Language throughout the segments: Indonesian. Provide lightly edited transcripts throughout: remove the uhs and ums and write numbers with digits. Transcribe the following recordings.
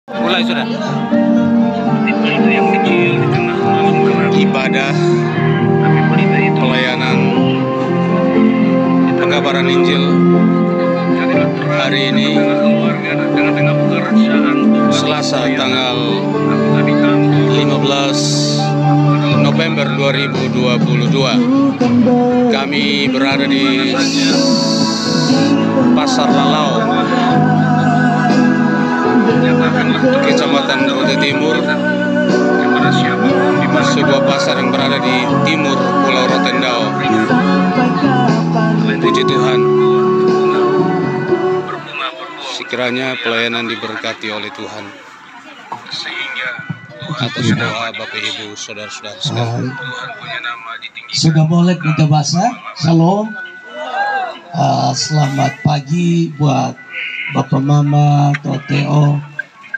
Mulai sudah. Yang kecil di tengah malam gelap. Ibadah Tapi berita itu pelayanan pengabaran Injil jadilah terang hari ini di tengah keluarga dan tengah-tengah pekerjaan Tuhan. Selasa tanggal Apakah di kantor, 15 November 2022. Kami berada di Pasar Lalau, nyatakanlah Kecamatan Rote Timur, kepada siapapun di mana sebuah pasar yang berada di timur Pulau Rotendao. Puji Tuhan, berbunga berbuah sekiranya pelayanan diberkati oleh Tuhan. sehingga Atas doa Bapak Ibu Saudara-saudara sekalian. Tuhan punya nama ditinggikan. Sudah boleh kita bahasa. Shalom. Selamat pagi buat Bapak Mama, Toteo,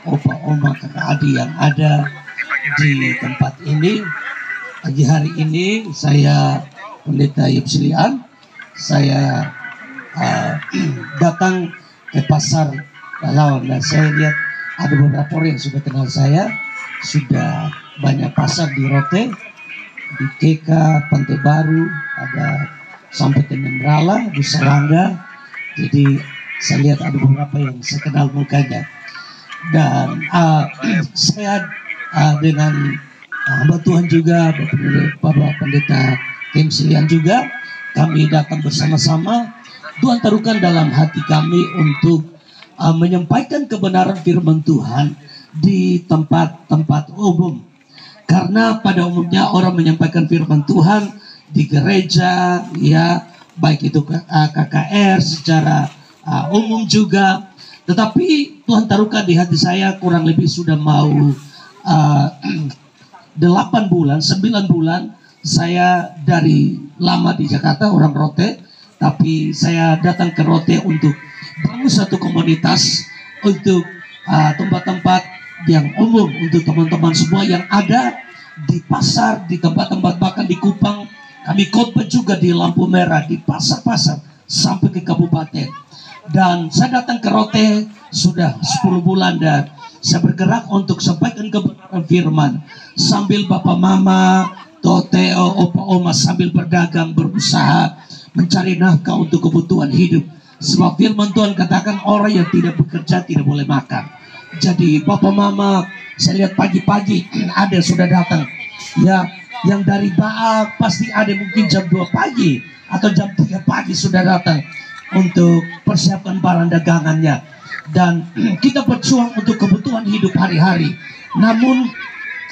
Opa Oma, Kakak Adi yang ada di tempat ini. Pagi hari ini saya Pendeta Yupsilian. Saya datang ke pasar Lalau dan saya lihat ada beberapa orang yang sudah kenal saya. Sudah banyak pasar di Rote, di TK, Pantai Baru, ada sampai ke Nembrala, di Serangga. Jadi saya lihat ada beberapa yang saya kenal mukanya. Dan saya dengan hamba Tuhan juga, Bapak Pendeta Kim Silian juga, kami datang bersama-sama. Tuhan taruhkan dalam hati kami untuk menyampaikan kebenaran firman Tuhan di tempat-tempat umum. Karena pada umumnya orang menyampaikan firman Tuhan di gereja, ya, baik itu KKR secara umum juga. Tetapi Tuhan taruhkan di hati saya kurang lebih sudah mau 8 bulan, 9 bulan saya dari lama di Jakarta, orang Rote, tapi saya datang ke Rote untuk bangun satu komunitas, untuk tempat-tempat yang umum, untuk teman-teman semua yang ada di pasar, di tempat-tempat, bahkan di Kupang. Kami khotbah juga di lampu merah, di pasar-pasar sampai ke kabupaten. Dan saya datang ke Rote sudah 10 bulan dan saya bergerak untuk sampaikan kebenaran firman sambil Bapak Mama, Toteo, Opa Oma sambil berdagang, berusaha mencari nafkah untuk kebutuhan hidup. Sebab firman Tuhan katakan orang yang tidak bekerja tidak boleh makan. Jadi Bapak Mama, saya lihat pagi-pagi ada sudah datang. Ya, yang dari Baal pasti ada mungkin jam 2 pagi atau jam 3 pagi sudah datang untuk persiapkan barang dagangannya. Dan kita berjuang untuk kebutuhan hidup hari-hari. Namun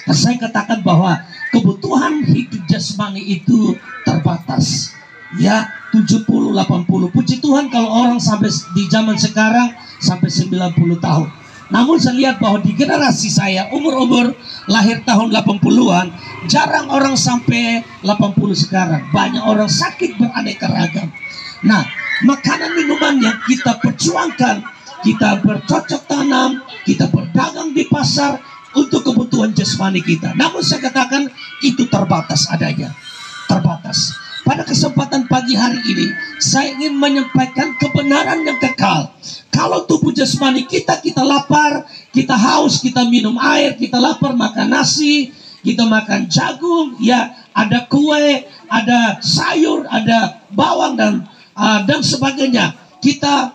saya katakan bahwa kebutuhan hidup jasmani itu terbatas. Ya, 70-80. Puji Tuhan kalau orang sampai di zaman sekarang sampai 90 tahun. Namun saya lihat bahwa di generasi saya, umur-umur lahir tahun 80-an, jarang orang sampai 80 sekarang. Banyak orang sakit beraneka ragam. Nah, makanan minuman yang kita perjuangkan, kita bercocok tanam, kita berdagang di pasar untuk kebutuhan jasmani kita. Namun saya katakan itu terbatas adanya. Terbatas. Pada kesempatan pagi hari ini, saya ingin menyampaikan kebenaran yang kekal. Kalau tubuh jasmani kita lapar, kita haus, kita minum air, kita lapar makan nasi, kita makan jagung, ya ada kue, ada sayur, ada bawang dan sebagainya. Kita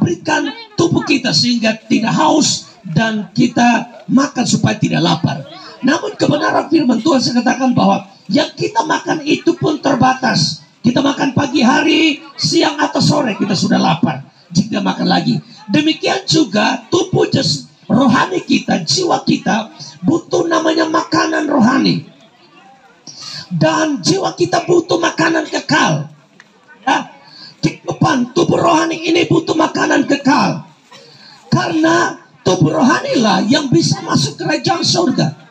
berikan tubuh kita sehingga tidak haus dan kita makan supaya tidak lapar. Namun kebenaran firman Tuhan saya katakan bahwa yang kita makan itu pun terbatas. Kita makan pagi hari, siang atau sore kita sudah lapar. Jika makan lagi. Demikian juga tubuh rohani kita, jiwa kita butuh namanya makanan rohani. Dan jiwa kita butuh makanan kekal. Ya, kehidupan tubuh rohani ini butuh makanan kekal. Karena tubuh rohanilah yang bisa masuk kerajaan surga.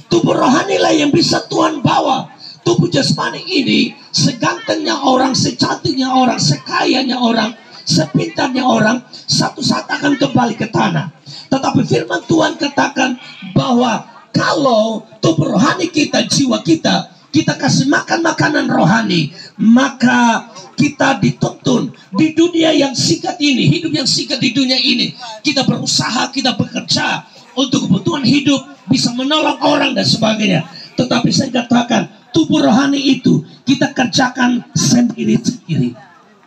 Tubuh rohanilah yang bisa Tuhan bawa. Tubuh jasmani ini segantengnya orang, secantiknya orang, sekayanya orang, sepintarnya orang, satu saat akan kembali ke tanah. Tetapi firman Tuhan katakan bahwa kalau tubuh rohani kita, jiwa kita, kita kasih makan makanan rohani, maka kita dituntun di dunia yang singkat ini, hidup yang singkat di dunia ini. Kita berusaha, kita bekerja untuk kebutuhan hidup, bisa menolong orang dan sebagainya. Tetapi saya katakan, tubuh rohani itu kita kerjakan sendiri-sendiri.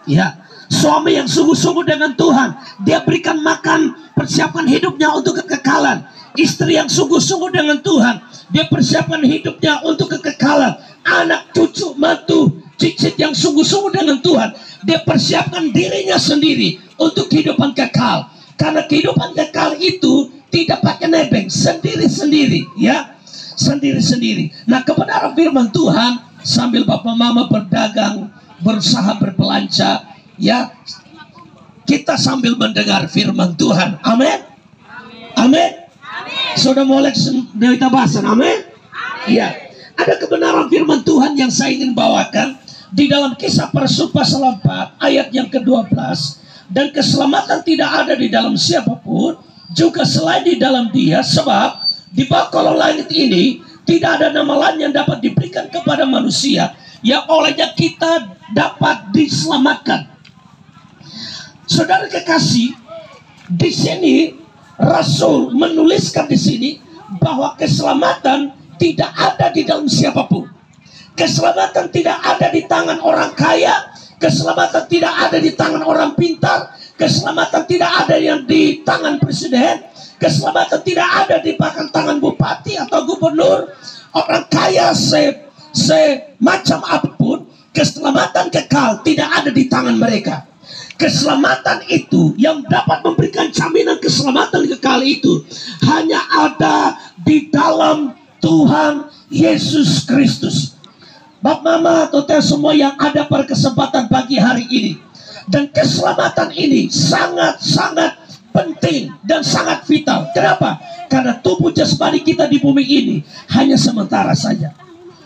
Ya, suami yang sungguh-sungguh dengan Tuhan, dia berikan makan, persiapkan hidupnya untuk kekekalan. Istri yang sungguh-sungguh dengan Tuhan, dia persiapkan hidupnya untuk kekekalan. Anak, cucu, mantu, cicit yang sungguh-sungguh dengan Tuhan, dia persiapkan dirinya sendiri untuk kehidupan kekal. Karena kehidupan kekal itu tidak pakai nebeng, sendiri-sendiri, ya, sendiri-sendiri. Nah, kebenaran firman Tuhan sambil bapak mama berdagang, berusaha berbelanja, ya, kita sambil mendengar firman Tuhan. Amin. Amin. Sudah mulai kita bahasan. Amin. Ya, ada kebenaran firman Tuhan yang saya ingin bawakan di dalam Kisah para Rasul pasal 4 ayat yang ke-12. Dan keselamatan tidak ada di dalam siapapun, juga selain di dalam Dia, sebab di bawah kolong langit ini tidak ada nama lain yang dapat diberikan kepada manusia yang olehnya kita dapat diselamatkan. Saudara kekasih, di sini Rasul menuliskan di sini bahwa keselamatan tidak ada di dalam siapapun. Keselamatan tidak ada di tangan orang kaya. Keselamatan tidak ada di tangan orang pintar. Keselamatan tidak ada yang di tangan presiden. Keselamatan tidak ada di tangan bupati atau gubernur. Orang kaya semacam apapun, keselamatan kekal tidak ada di tangan mereka. Keselamatan itu yang dapat memberikan jaminan keselamatan kekal itu hanya ada di dalam Tuhan Yesus Kristus. Bapak mama atau semua yang ada pada kesempatan pagi hari ini, dan keselamatan ini sangat-sangat penting dan sangat vital. Kenapa? Karena tubuh jasmani kita di bumi ini hanya sementara saja.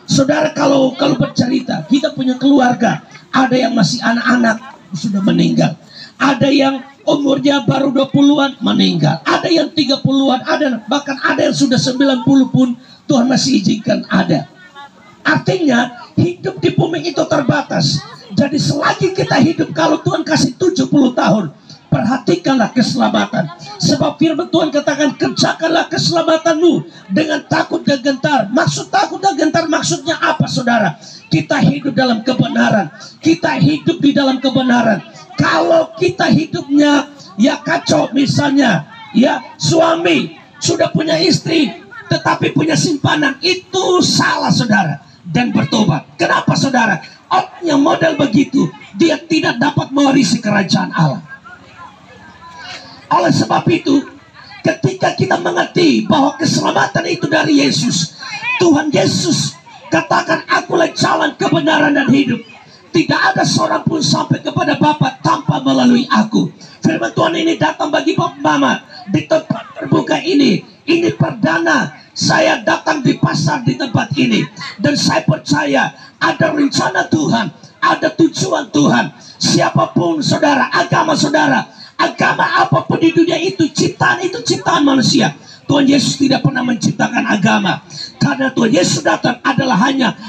Saudara, kalau bercerita, kita punya keluarga, ada yang masih anak-anak sudah meninggal, ada yang umurnya baru 20-an meninggal, ada yang 30-an, bahkan ada yang sudah 90 pun Tuhan masih izinkan ada. Artinya hidup di bumi itu terbatas. Jadi selagi kita hidup, kalau Tuhan kasih 70 tahun, perhatikanlah keselamatan. Sebab firman Tuhan katakan, kerjakanlah keselamatanmu dengan takut dan gentar. Maksud takut dan gentar maksudnya apa, saudara? Kita hidup dalam kebenaran. Kita hidup di dalam kebenaran. Kalau kita hidupnya ya kacau, misalnya ya suami sudah punya istri tetapi punya simpanan, itu salah, saudara. Dan bertobat. Kenapa, saudara? Orang yang model begitu, dia tidak dapat mewarisi kerajaan Allah. Oleh sebab itu, ketika kita mengerti bahwa keselamatan itu dari Yesus, Tuhan Yesus katakan, akulah jalan, kebenaran dan hidup. Tidak ada seorang pun sampai kepada Bapa tanpa melalui aku. Firman Tuhan ini datang bagi Bapak Mama di tempat terbuka ini. Ini perdana saya datang di pasar di tempat ini, dan saya percaya ada rencana Tuhan, ada tujuan Tuhan. Siapapun saudara, agama apapun di dunia itu ciptaan manusia. Tuhan Yesus tidak pernah menciptakan agama, karena Tuhan Yesus datang adalah hanya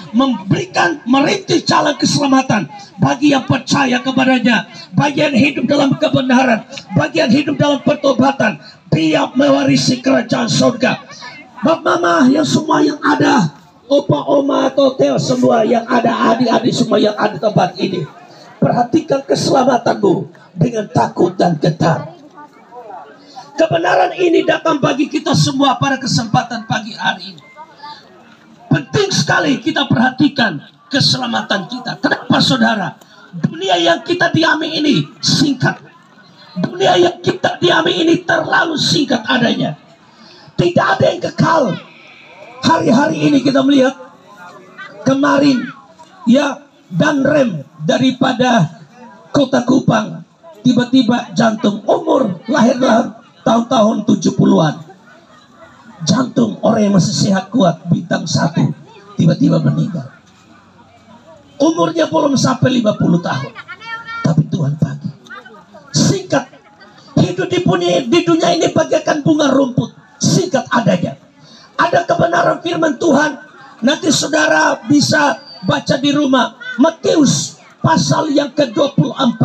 merintis jalan keselamatan bagi yang percaya kepadanya, bagi yang hidup dalam kebenaran, bagi yang hidup dalam pertobatan. Dia mewarisi kerajaan surga. Bapak mama yang semua yang ada, opa oma atau teo semua yang ada, adik-adik semua yang ada di tempat ini, perhatikan keselamatanmu dengan takut dan gentar. Kebenaran ini datang bagi kita semua pada kesempatan pagi hari ini. Penting sekali kita perhatikan keselamatan kita. Kenapa, saudara? Dunia yang kita diami ini singkat. Dunia yang kita diami ini terlalu singkat adanya. Tidak ada yang kekal. Hari-hari ini kita melihat, kemarin ya, dan rem daripada Kota Kupang tiba-tiba jantung, umur lahir tahun-tahun 70-an. Jantung orang yang masih sehat kuat, bintang 1, tiba-tiba meninggal. Umurnya belum sampai 50 tahun, tapi Tuhan bagi. Singkat. Hidup di dunia ini bagaikan bunga rumput, singkat adanya. Ada kebenaran firman Tuhan, nanti saudara bisa baca di rumah, Matius pasal yang ke-24.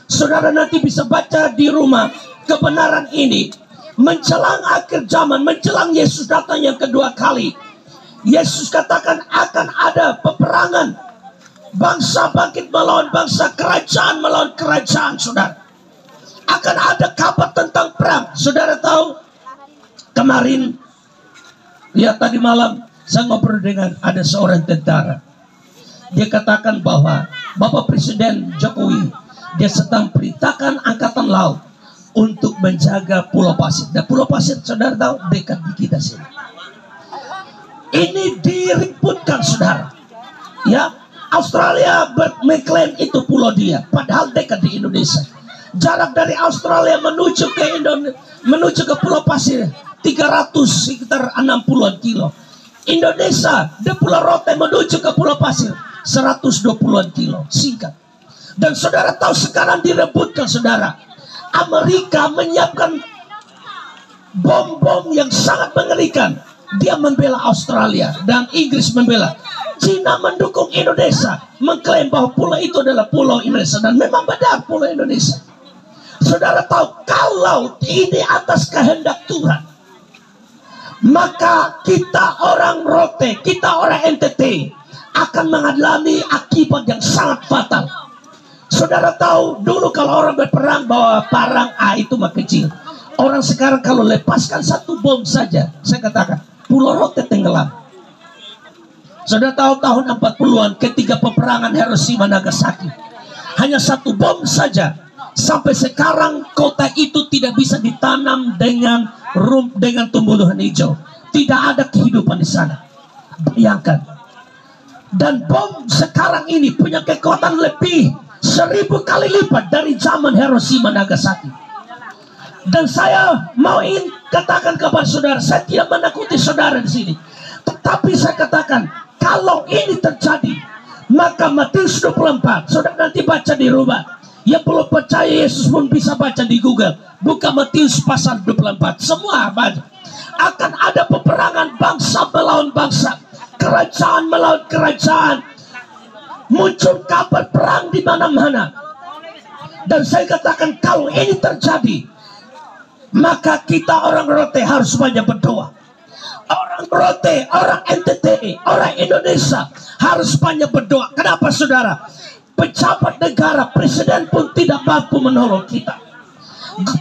Saudara nanti bisa baca di rumah kebenaran ini. menjelang akhir zaman, menjelang Yesus datang yang kedua kali, Yesus katakan akan ada peperangan, bangsa bangkit melawan bangsa, kerajaan melawan kerajaan, saudara. Akan ada kabar tentang perang. Saudara tahu, kemarin, ya tadi malam saya ngobrol dengan ada seorang tentara. Dia katakan bahwa Bapak Presiden Jokowi, dia sedang perintahkan angkatan laut untuk menjaga Pulau Pasir. Dan Pulau Pasir, saudara tahu, dekat di kita sini. Ini diributkan, saudara. Ya, Australia mengklaim itu pulau dia, padahal dekat di Indonesia. Jarak dari Australia menuju ke Pulau Pasir 300 sekitar 60-an kilo. Indonesia di Pulau Rote menuju ke Pulau Pasir 120-an kilo, singkat. Dan saudara tahu sekarang direbutkan, saudara. Amerika menyiapkan bom-bom yang sangat mengerikan. Dia membela Australia dan Inggris membela. Cina mendukung Indonesia, mengklaim bahwa pulau itu adalah pulau Indonesia, dan memang benar pulau Indonesia. Saudara tahu, kalau ini atas kehendak Tuhan, maka kita orang Rote, kita orang NTT akan mengalami akibat yang sangat fatal. Saudara tahu, dulu kalau orang berperang bawa parang, itu mah kecil. Orang sekarang kalau lepaskan satu bom saja, saya katakan, Pulau Rote tenggelam. Saudara tahu tahun 40-an ketika peperangan Hiroshima Nagasaki, hanya satu bom saja, sampai sekarang kota itu tidak bisa ditanam dengan tumbuhan hijau. Tidak ada kehidupan di sana. Bayangkan. Dan bom sekarang ini punya kekuatan lebih 1000 kali lipat dari zaman Hiroshima Nagasaki. Dan saya mau katakan kepada saudara, saya tidak menakuti saudara di sini, tetapi saya katakan, kalau ini terjadi, maka Matius 24, saudara nanti baca di rumah. Yang belum percaya Yesus pun bisa baca di Google. Buka Matius pasal 24, semua baca. Akan ada peperangan bangsa melawan bangsa, kerajaan melawan kerajaan. Muncul kabar perang di mana-mana. Dan saya katakan, kalau ini terjadi, maka kita orang Rote harus banyak berdoa. Orang Rote, orang NTT, orang Indonesia harus banyak berdoa. Kenapa, saudara? Pejabat negara, presiden pun tidak mampu menolong kita.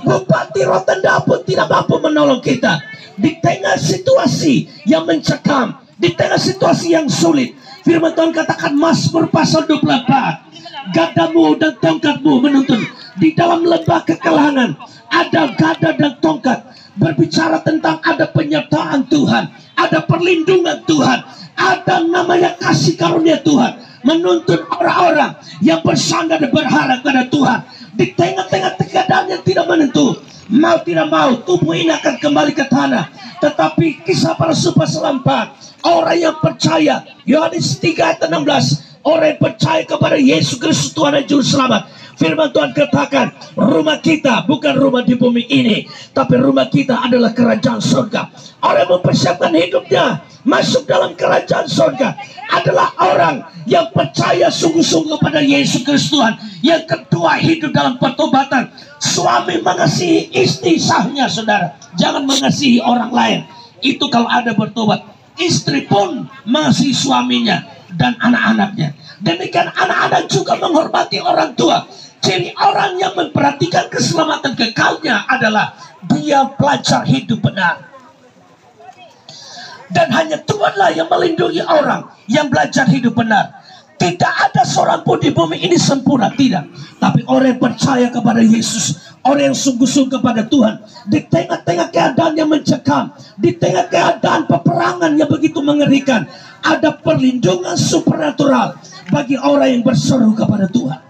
Bupati Rotenda pun tidak mampu menolong kita. Di tengah situasi yang mencekam, di tengah situasi yang sulit, firman Tuhan katakan Mazmur pasal 24, gadamu dan tongkatmu menuntun. Di dalam lembah kekelahangan ada gada dan tongkat, berbicara tentang ada penyertaan Tuhan, ada perlindungan Tuhan, ada namanya kasih karunia Tuhan, menuntun orang-orang yang bersandar dan berharap pada Tuhan. Di tengah-tengah keadaan yang tidak menentu, mau tidak mau tubuh ini akan kembali ke tanah. Tetapi Kisah Para Rasul pasal 4, orang yang percaya, Yohanes 3 ayat 16, orang yang percaya kepada Yesus Kristus Tuhan dan Juru Selamat, firman Tuhan katakan, rumah kita bukan rumah di bumi ini, tapi rumah kita adalah kerajaan surga. Orang yang mempersiapkan hidupnya masuk dalam kerajaan surga adalah orang yang percaya sungguh-sungguh kepada Yesus Kristus Tuhan. Yang kedua, hidup dalam pertobatan. Suami mengasihi istri sahnya, saudara. Jangan mengasihi orang lain. Itu kalau ada bertobat. Istri pun mengasihi suaminya dan anak-anaknya. Demikian anak-anak juga menghormati orang tua. Jadi orang yang memperhatikan keselamatan kekalnya adalah dia belajar hidup benar. Dan hanya Tuhanlah yang melindungi orang yang belajar hidup benar. Tidak ada seorang pun di bumi ini sempurna, tidak. Tapi orang yang percaya kepada Yesus, orang yang sungguh-sungguh kepada Tuhan, di tengah-tengah keadaan yang mencekam, di tengah keadaan peperangan yang begitu mengerikan, ada perlindungan supernatural bagi orang yang berseru kepada Tuhan.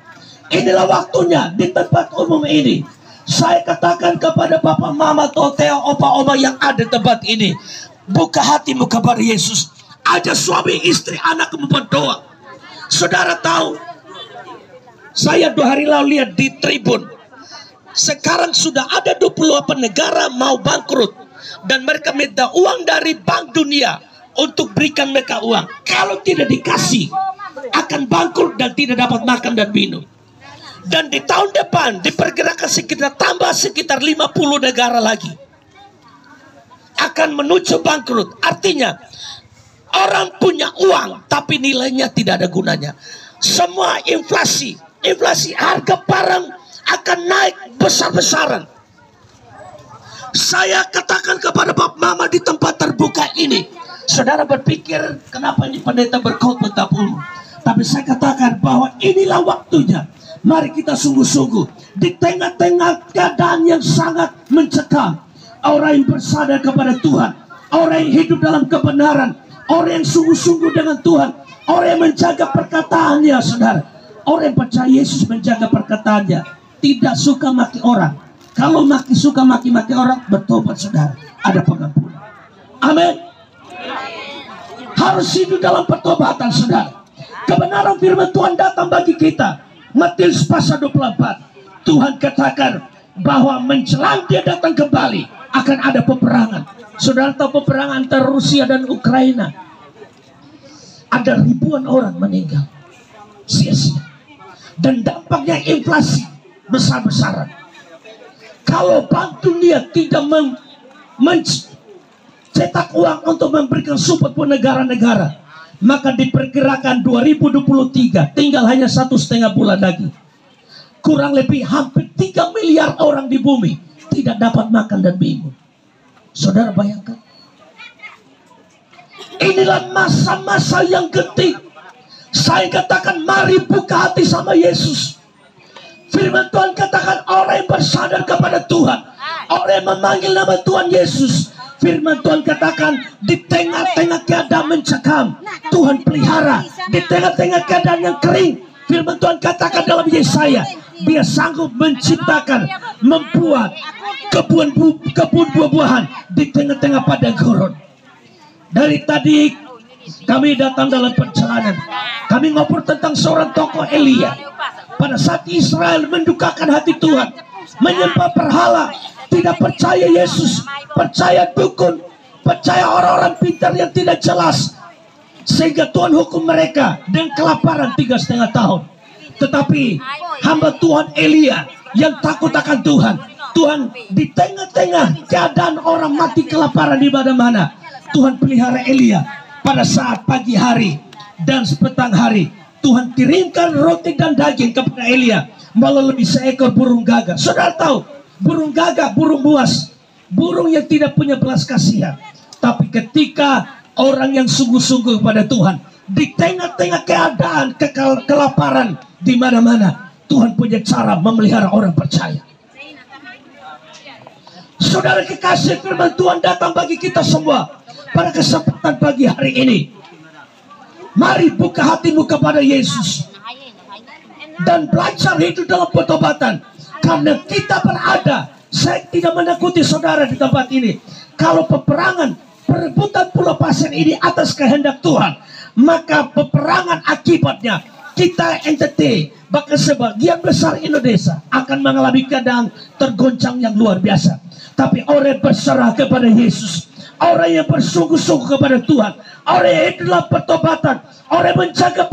Inilah waktunya di tempat umum ini. Saya katakan kepada Bapak, Mama, Toteo, Opa, Oma yang ada di tempat ini, buka hatimu kepada Yesus. Ajak suami, istri, anak berdoa. Saudara tahu, saya 2 hari lalu lihat di Tribun, sekarang sudah ada 28 negara mau bangkrut, dan mereka minta uang dari Bank Dunia untuk berikan mereka uang. Kalau tidak dikasih, akan bangkrut dan tidak dapat makan dan minum. Dan di tahun depan diperkirakan sekitar 50 negara lagi. akan menuju bangkrut. Artinya orang punya uang tapi nilainya tidak ada gunanya. Semua inflasi harga barang akan naik besar-besaran. Saya katakan kepada Bapak Mama di tempat terbuka ini, saudara berpikir kenapa ini pendeta berkhotbah umum? Tapi saya katakan bahwa inilah waktunya. Mari kita sungguh-sungguh di tengah-tengah keadaan yang sangat mencekam. Orang yang bersandar kepada Tuhan, orang yang hidup dalam kebenaran, orang yang sungguh-sungguh dengan Tuhan, orang yang menjaga perkataannya, saudara. Orang yang percaya Yesus menjaga perkataannya, tidak suka maki orang. Kalau suka maki-maki orang, bertobat, saudara, ada pengampunan. Amin. Harus hidup dalam pertobatan, saudara. Kebenaran firman Tuhan datang bagi kita. Matius pasal 24. Tuhan katakan bahwa menjelang Dia datang kembali akan ada peperangan. Saudara tahu peperangan antara Rusia dan Ukraina. Ada ribuan orang meninggal sia-sia. Dan dampaknya inflasi besar-besaran. Kalau Bank Dunia tidak mencetak uang untuk memberikan support ke negara-negara, maka diperkirakan 2023 tinggal hanya 1,5 bulan lagi. Kurang lebih hampir 3 miliar orang di bumi tidak dapat makan dan minum. Saudara bayangkan. Inilah masa-masa yang genting. Saya katakan mari buka hati sama Yesus. Firman Tuhan katakan orang yang bersandar kepada Tuhan, orang yang memanggil nama Tuhan Yesus. Firman Tuhan katakan di tengah-tengah keadaan mencekam, Tuhan pelihara. Di tengah-tengah keadaan yang kering, firman Tuhan katakan dalam Yesaya, Dia sanggup menciptakan, membuat kebun buah-buahan di tengah-tengah padang gurun. Dari tadi kami datang dalam perjalanan, kami ngobrol tentang seorang tokoh Elia. Pada saat Israel mendukakan hati Tuhan, menyembah berhala, tidak percaya Yesus, percaya dukun, percaya orang-orang pintar yang tidak jelas, sehingga Tuhan hukum mereka dengan kelaparan 3,5 tahun. Tetapi hamba Tuhan Elia yang takut akan Tuhan, Tuhan di tengah-tengah keadaan orang mati kelaparan di mana-mana, Tuhan pelihara Elia. Pada saat pagi hari dan petang hari, Tuhan kirimkan roti dan daging kepada Elia melalui seekor burung gagak. Saudara tahu, burung gagak, burung buas, burung yang tidak punya belas kasihan. Tapi ketika orang yang sungguh-sungguh kepada Tuhan, di tengah-tengah keadaan kelaparan di mana-mana, Tuhan punya cara memelihara orang percaya. Saudara kekasih, firman Tuhan datang bagi kita semua pada kesempatan pagi hari ini. Mari buka hatimu kepada Yesus dan belajar hidup dalam pertobatan. Karena kita berada, saya tidak menakuti saudara di tempat ini. Kalau peperangan, perebutan Pulau Pasir ini atas kehendak Tuhan, maka peperangan akibatnya kita NTT, bahkan sebagian besar Indonesia akan mengalami keadaan tergoncang yang luar biasa. Tapi orang berserah kepada Yesus, orang yang bersungguh-sungguh kepada Tuhan, orang yang itulah pertobatan, orang yang menjaga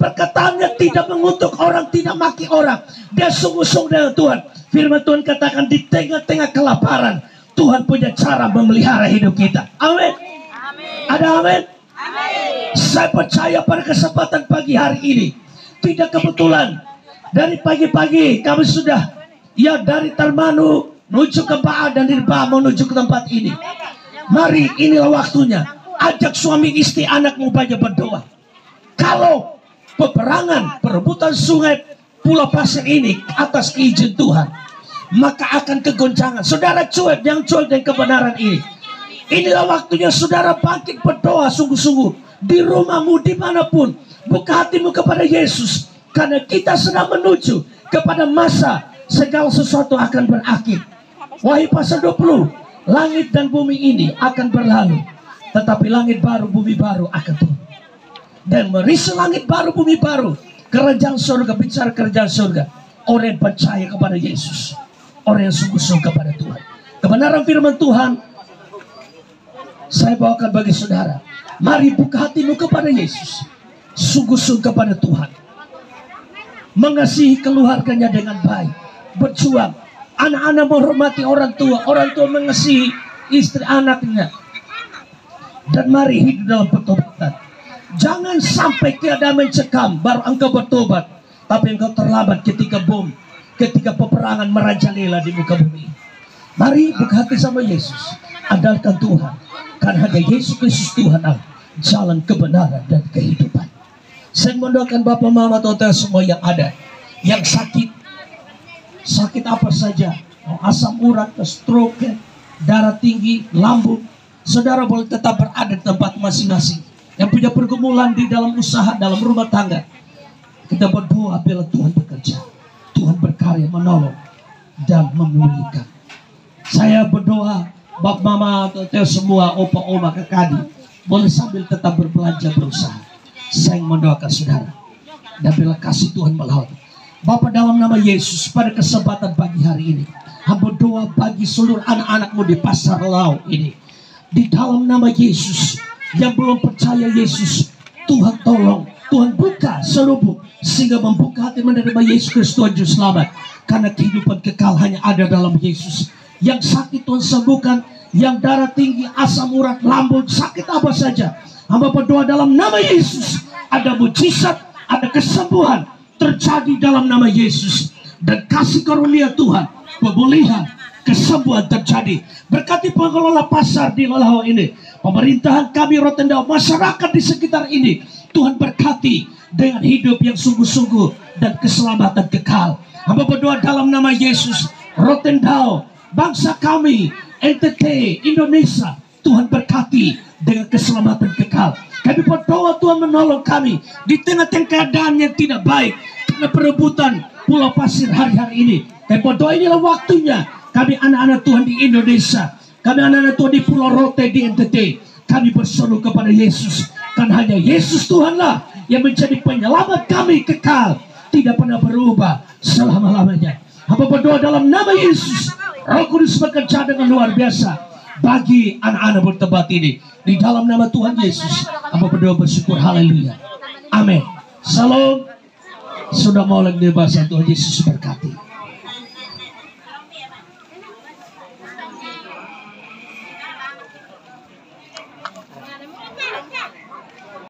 perkataannya tidak mengutuk orang, tidak maki orang, dia sungguh-sungguh dengan Tuhan. Firman Tuhan katakan di tengah-tengah kelaparan, Tuhan punya cara memelihara hidup kita. Amin. Ada amin? Saya percaya pada kesempatan pagi hari ini, tidak kebetulan dari pagi-pagi kami sudah dari Tarmanu menuju ke Ba'a dan dari Ba'a menuju ke tempat ini. Mari, inilah waktunya. Ajak suami istri anakmu banyak berdoa. Kalau peperangan perebutan sungai Pulau Pasir ini atas izin Tuhan, maka akan kegoncangan. Saudara cuek, yang cuek dengan kebenaran ini. Inilah waktunya saudara bangkit berdoa sungguh-sungguh di rumahmu dimanapun. Buka hatimu kepada Yesus, karena kita sedang menuju kepada masa segala sesuatu akan berakhir. Wahyu pasal 20, langit dan bumi ini akan berlalu, tetapi langit baru, bumi baru akan turun. Dan merisi langit baru, bumi baru, kerajaan surga, bicara kerajaan surga, orang yang percaya kepada Yesus, orang yang sungguh-sungguh kepada Tuhan. Kebenaran firman Tuhan saya bawakan bagi saudara. Mari buka hatimu kepada Yesus, sungguh-sungguh kepada Tuhan, mengasihi keluarganya dengan baik, berjuang. Anak-anak menghormati orang tua mengasihi istri anaknya. Dan mari hidup dalam pertobatan. Jangan sampai keadaan mencekam baru engkau bertobat, tapi engkau terlambat ketika bom, ketika peperangan merajalela di muka bumi. Mari buka hati sama Yesus, andalkan Tuhan, karena hanya Yesus Kristus Tuhan Allah, jalan kebenaran dan kehidupan. Saya mendoakan Bapak Mama Tota semua yang ada, yang sakit apa saja, asam urat, stroke, darah tinggi, lambung, saudara boleh tetap berada di tempat masing-masing. Yang punya pergumulan di dalam usaha, dalam rumah tangga, kita berdoa bila Tuhan bekerja, Tuhan berkarya menolong dan memulihkan. Saya berdoa Bapak Mama Tota semua, opa oma kakadi, boleh sambil tetap berbelanja berusaha. Saya mendoakan saudara, dan bila kasih Tuhan melawat Bapa dalam nama Yesus, pada kesempatan pagi hari ini, hamba doa bagi seluruh anak-anakmu di pasar Lau ini, di dalam nama Yesus, yang belum percaya Yesus, Tuhan tolong, Tuhan buka selubung, sehingga membuka hati menerima Yesus Kristus Tuhan Juru Selamat, karena kehidupan kekal hanya ada dalam Yesus. Yang sakit Tuhan sembuhkan, yang darah tinggi, asam urat, lambung, sakit apa saja, hamba berdoa dalam nama Yesus, ada mujizat, ada kesembuhan terjadi dalam nama Yesus, dan kasih karunia Tuhan, pemulihan, kesembuhan terjadi. Berkati pengelola pasar di Lau ini, pemerintahan kami Rotendao, masyarakat di sekitar ini, Tuhan berkati dengan hidup yang sungguh-sungguh dan keselamatan kekal. Hamba berdoa dalam nama Yesus, Rotendao, bangsa kami, NTT, Indonesia, Tuhan berkati dengan keselamatan kekal. Kami berdoa Tuhan menolong kami di tengah-tengah keadaan yang tidak baik karena perebutan Pulau Pasir hari-hari ini. Kami berdoa inilah waktunya kami anak-anak Tuhan di Indonesia, kami anak-anak Tuhan di Pulau Rote, di NTT, kami berseru kepada Yesus, karena hanya Yesus Tuhanlah yang menjadi penyelamat kami kekal, tidak pernah berubah selama-lamanya. Hamba berdoa dalam nama Yesus, Roh Kudus bekerja dengan luar biasa bagi anak-anak bertempat ini. Di dalam nama Tuhan Yesus, hamba berdoa bersyukur, haleluya, amin. Salam, sudah mau lagi bahasa Tuhan Yesus berkati.